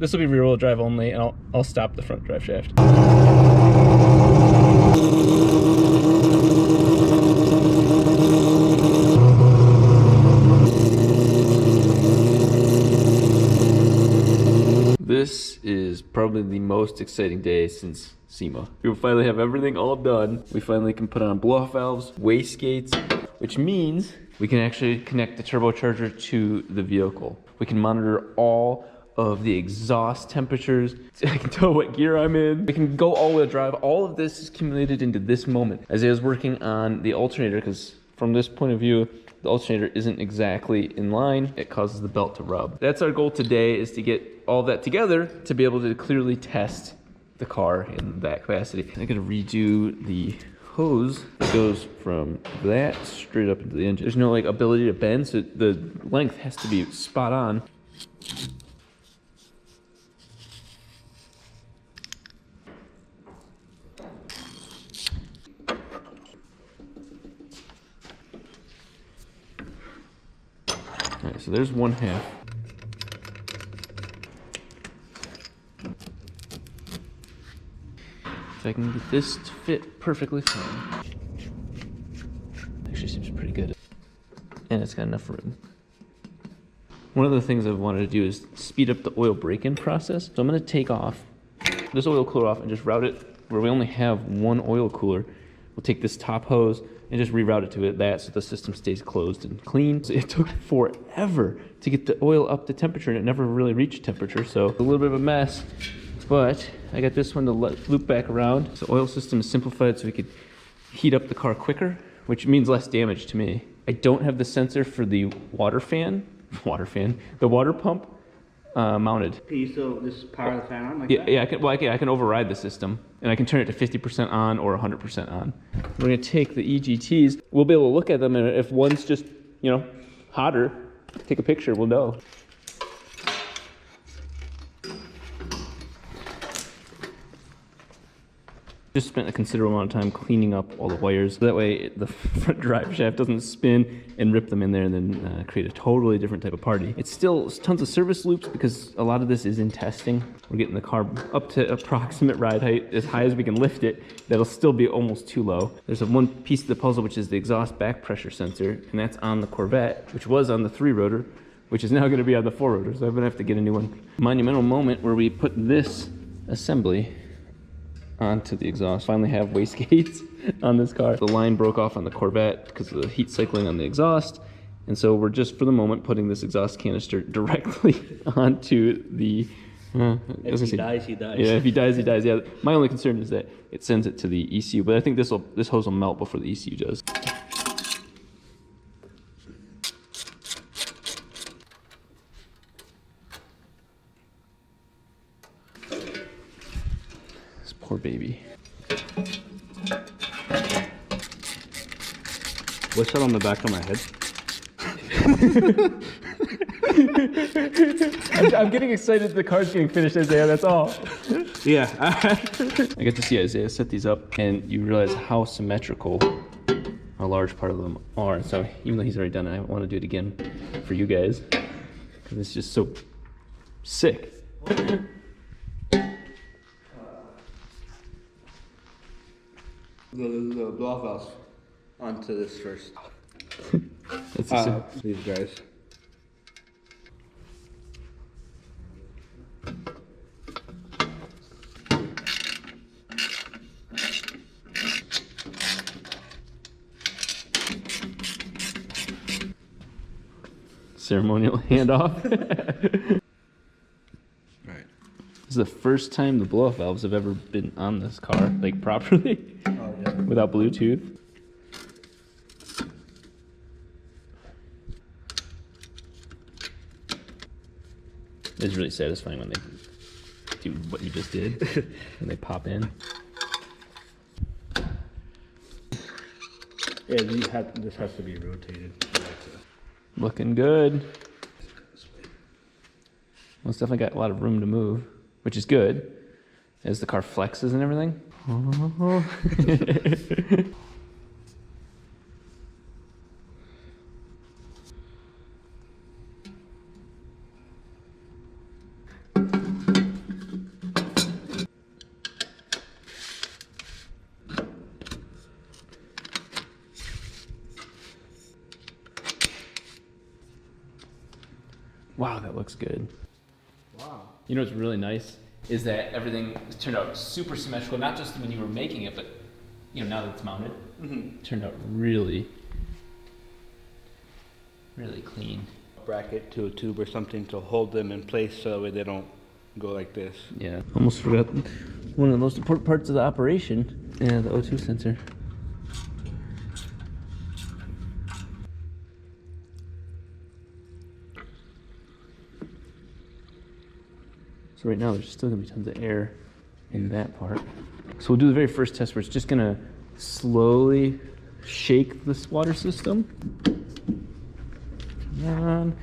This will be rear wheel drive only, and I'll stop the front drive shaft. This is probably the most exciting day since SEMA. We finally have everything all done. We finally can put on blow-off valves, wastegates, which means we can actually connect the turbocharger to the vehicle. We can monitor all of the exhaust temperatures. I can tell what gear I'm in. We can go all-wheel drive. All of this is accumulated into this moment. As I was working on the alternator, because from this point of view, the alternator isn't exactly in line. It causes the belt to rub. That's our goal today, is to get all that together to be able to clearly test the car in that capacity. I gotta redo the hose that goes from that straight up into the engine. There's no like ability to bend, so the length has to be spot on. All right, so there's one half. If I can get this to fit perfectly fine. Actually seems pretty good. And it's got enough room. One of the things I've wanted to do is speed up the oil break-in process. So I'm gonna take off this oil cooler off and just route it where we only have one oil cooler. We'll take this top hose and just reroute it to that so the system stays closed and clean. So it took forever to get the oil up to temperature, and it never really reached temperature, so a little bit of a mess. But I got this one to loop back around. So the oil system is simplified so we could heat up the car quicker, which means less damage to me. I don't have the sensor for the the water pump mounted. Can you still just power the fan on like Yeah, that? yeah, I can override the system, and I can turn it to 50% on or 100% on. We're gonna take the EGTs. We'll be able to look at them, and if one's just, you know, hotter, take a picture, we'll know. Just spent a considerable amount of time cleaning up all the wires. That way the front drive shaft doesn't spin and rip them in there and then create a totally different type of party. It's still tons of service loops because a lot of this is in testing. We're getting the car up to approximate ride height, as high as we can lift it. That'll still be almost too low. There's one piece of the puzzle, which is the exhaust back pressure sensor, and that's on the Corvette, which was on the 3-rotor, which is now going to be on the 4-rotor, so I'm going to have to get a new one. Monumental moment where we put this assembly onto the exhaust. Finally have wastegates on this car. The line broke off on the Corvette because of the heat cycling on the exhaust, and so we're just for the moment putting this exhaust canister directly onto the If he dies, he dies. Yeah, if he dies, he dies. Yeah, my only concern is that it sends it to the ECU, but I think this hose will melt before the ECU does. Poor baby. What's that on the back of my head? I'm getting excited the car's getting finished, Isaiah, that's all. Yeah. I get to see Isaiah set these up, and you realize how symmetrical a large part of them are. So even though he's already done it, I want to do it again for you guys, because it's just so sick. The blow-off valves onto this first. That's These guys. ceremonial handoff. Right. This is the first time the blow-off valves have ever been on this car, like properly, without Bluetooth. It's really satisfying when they do what you just did, and they pop in. Yeah, this has to be rotated. Looking good. Well, it's definitely got a lot of room to move, which is good, as the car flexes and everything. Wow, that looks good. Wow. You know what's really nice is that everything turned out super symmetrical, not just when you were making it, but you know, now that it's mounted, it turned out really, really clean. Bracket to a tube or something to hold them in place so that way they don't go like this. Yeah, almost forgot one of the most important parts of the operation. Yeah, the O2 sensor. So right now there's still gonna be tons of air in that part. So we'll do the very first test where it's just gonna slowly shake this water system. Turn that on.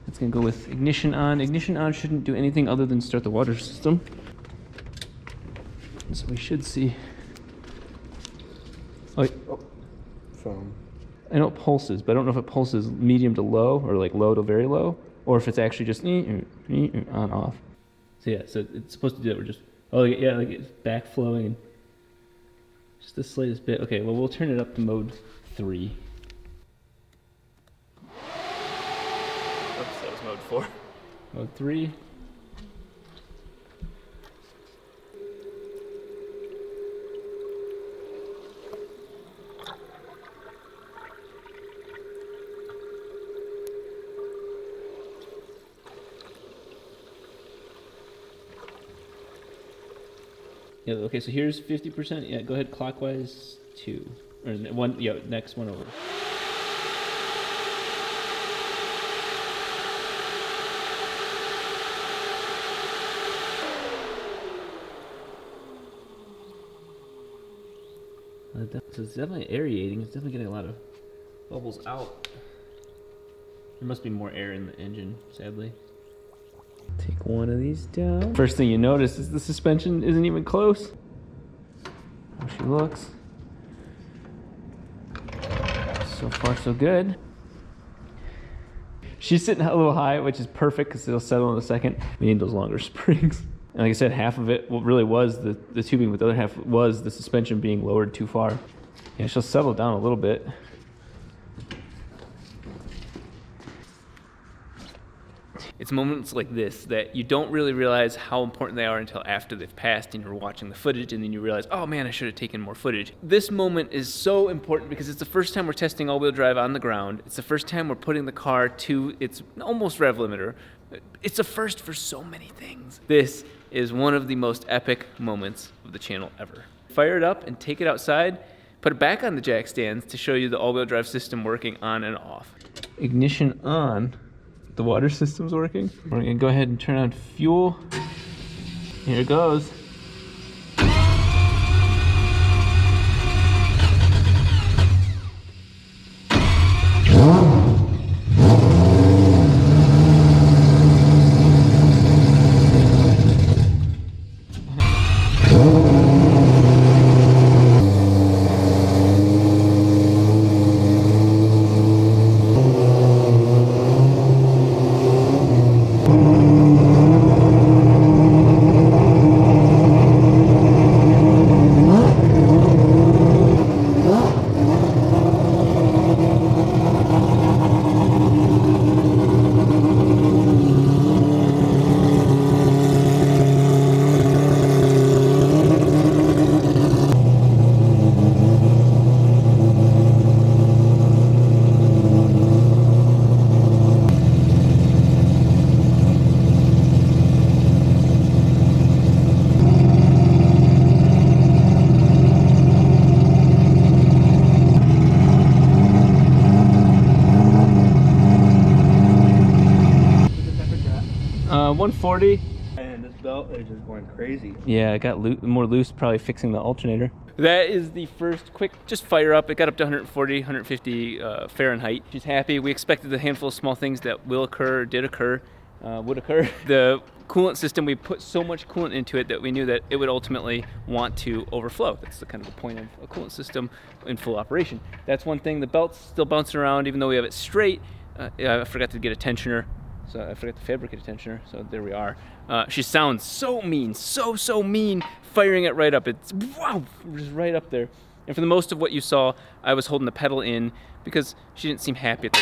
That's gonna go with ignition on. Ignition on shouldn't do anything other than start the water system. So we should see. Oh, wait. From I know it pulses, but I don't know if it pulses medium to low or like low to very low, or if it's actually just on off. So yeah, so it's supposed to do that. We're just, oh yeah, like it's backflowing, just the slightest bit. Okay, well we'll turn it up to mode 3. Oops, that was mode 4. Mode 3. Yeah, okay, so here's 50%. Yeah, go ahead clockwise 2. Or 1, yeah, next one over. So it's definitely aerating. It's definitely getting a lot of bubbles out. There must be more air in the engine, sadly. Take one of these down. First thing you notice is the suspension isn't even close. How she looks. So far, so good. She's sitting a little high, which is perfect because it'll settle in a second. We need those longer springs. And like I said, half of it really was the tubing, but the other half was the suspension being lowered too far. Yeah, she'll settle down a little bit. It's moments like this that you don't really realize how important they are until after they've passed and you're watching the footage and then you realize, oh man, I should have taken more footage. This moment is so important because it's the first time we're testing all-wheel drive on the ground. It's the first time we're putting the car to its almost rev limiter. It's a first for so many things. This is one of the most epic moments of the channel ever. Fire it up and take it outside, put it back on the jack stands to show you the all-wheel drive system working on and off. Ignition on. The water system's working. We're gonna go ahead and turn on fuel. Here it goes. One 40. And this belt is just going crazy. Yeah, it got more loose, probably fixing the alternator. That is the first quick, just fire up. It got up to 140, 150 Fahrenheit. She's happy. We expected a handful of small things that will occur, did occur, would occur. The coolant system, we put so much coolant into it that we knew that it would ultimately want to overflow. That's the kind of the point of a coolant system in full operation. That's one thing. The belt's still bouncing around even though we have it straight. I forgot to get a tensioner. So I forgot to fabricate a tensioner, so there we are. She sounds so mean, so mean, firing it right up. It's, wow, just right up there. And for the most of what you saw, I was holding the pedal in because she didn't seem happy at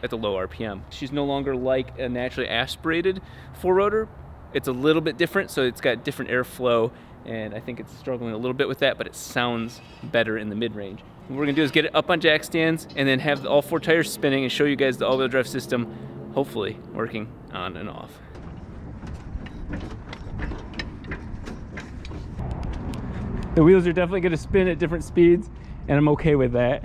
the low RPM. She's no longer like a naturally aspirated 4-rotor. It's a little bit different, so it's got different airflow, and I think it's struggling a little bit with that, but it sounds better in the mid-range. What we're gonna do is get it up on jack stands and then have all 4 tires spinning and show you guys the all-wheel drive system, hopefully working on and off. The wheels are definitely gonna spin at different speeds, and I'm okay with that.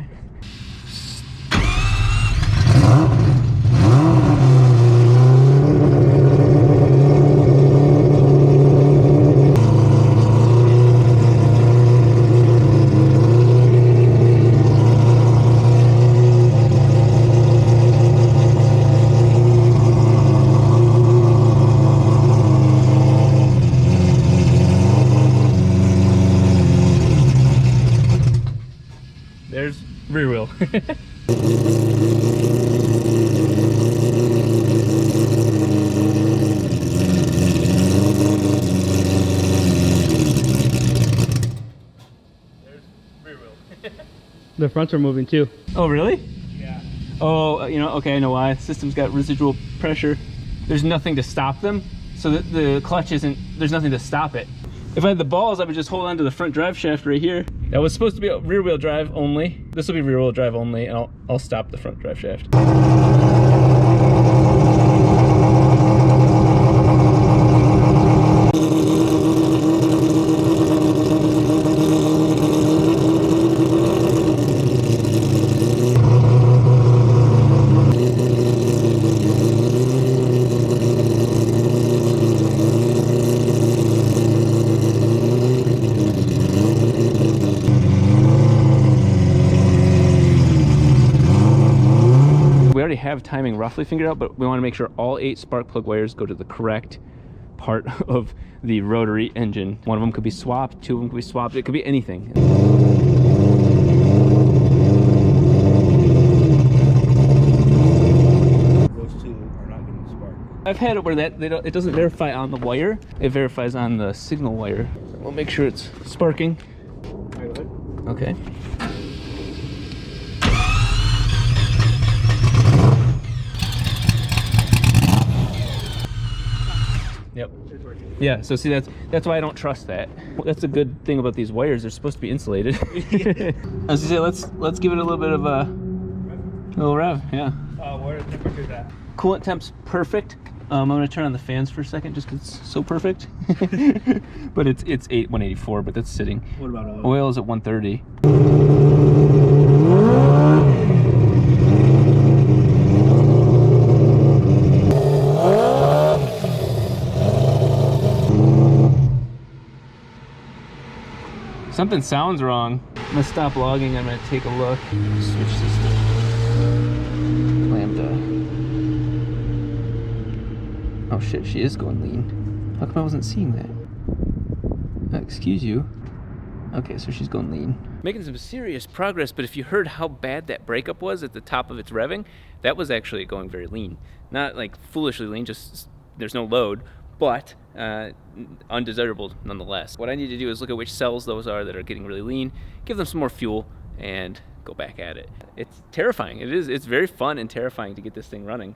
There's rear wheel. The fronts are moving too. Oh, really? Yeah. Oh, you know, okay, I know why. The system's got residual pressure. There's nothing to stop them, so that the clutch isn't, there's nothing to stop it. If I had the balls, I would just hold on to the front drive shaft right here. That was supposed to be rear wheel drive only. This will be rear wheel drive only, and I'll stop the front drive shaft. We already have timing roughly figured out, but we want to make sure all 8 spark plug wires go to the correct part of the rotary engine. One of them could be swapped, 2 of them could be swapped, it could be anything. Those 2 are not going to spark. I've had it where it doesn't verify on the wire, it verifies on the signal wire. We'll make sure it's sparking. Okay. Yep. Yeah, so see, that's why I don't trust that. That's a good thing about these wires, they're supposed to be insulated. I was gonna say, let's give it a little bit of a little rev, yeah. What are the temperatures at? Coolant temp's perfect. I'm gonna turn on the fans for a second just because it's so perfect. But it's 184, but that's sitting. What about oil? Oil is at 130. Something sounds wrong. I'm gonna stop logging. I'm gonna take a look. Switch this to lambda. Oh shit, she is going lean. How come I wasn't seeing that? Excuse you. Okay, so she's going lean. Making some serious progress, but if you heard how bad that breakup was at the top of its revving, that was actually going very lean. Not like foolishly lean, just there's no load, but undesirable nonetheless. What I need to do is look at which cells those are that are getting really lean, give them some more fuel, and go back at it. It's terrifying. It's very fun and terrifying to get this thing running.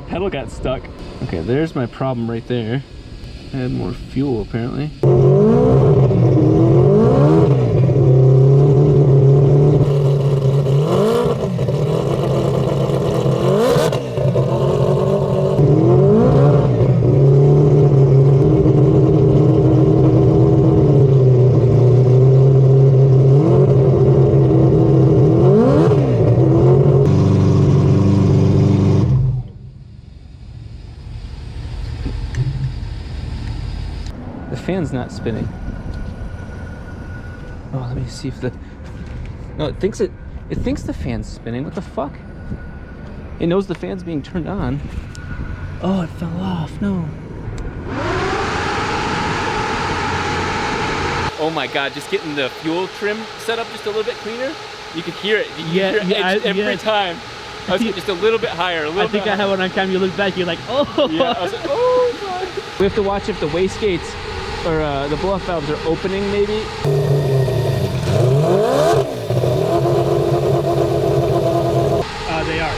Pedal got stuck. Okay, there's my problem right there. Add more fuel apparently. The fan's not spinning. Oh, let me see if the... No, it thinks the fan's spinning. What the fuck? It knows the fan's being turned on. Oh, it fell off. No. Oh my God, just getting the fuel trim set up just a little bit cleaner. You could hear it. You could hear it every time. I was getting just a little bit higher, I think I have one on cam. You look back, you're like, oh. Yeah, I was like, oh my. We have to watch if the wastegates or the blow-off valves are opening maybe. They are.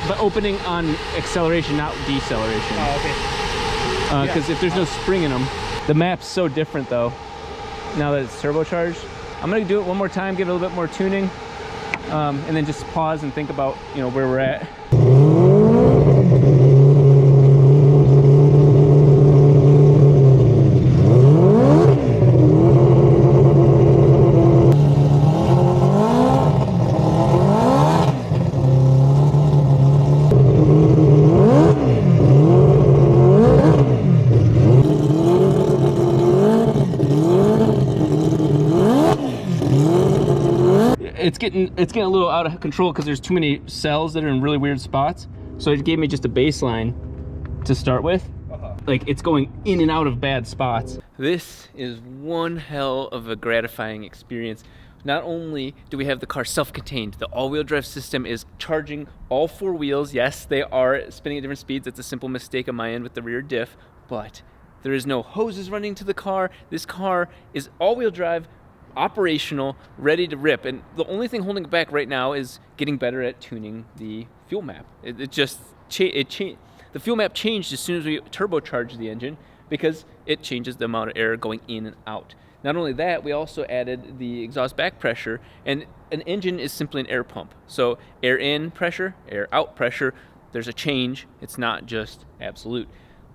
But opening on acceleration, not deceleration. Oh, okay. Because if there's no spring in them. The map's so different though, now that it's turbocharged. I'm gonna do it one more time, give it a little bit more tuning, and then just pause and think about, you know, where we're at. It's getting a little out of control because there's too many cells that are in really weird spots. So it gave me just a baseline to start with. Like it's going in and out of bad spots. This is one hell of a gratifying experience. Not only do we have the car self-contained, the all-wheel drive system is charging all 4 wheels. Yes, they are spinning at different speeds. It's a simple mistake on my end with the rear diff, but there is no hoses running to the car. This car is all-wheel drive, operational, ready to rip, and the only thing holding it back right now is getting better at tuning the fuel map. The fuel map changed as soon as we turbocharged the engine because it changes the amount of air going in and out. Not only that, we also added the exhaust back pressure, and an engine is simply an air pump. So air in pressure, air out pressure, there's a change. It's not just absolute.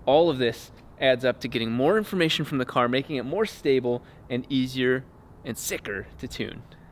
All of this adds up to getting more information from the car, making it more stable and easier and sicker to tune.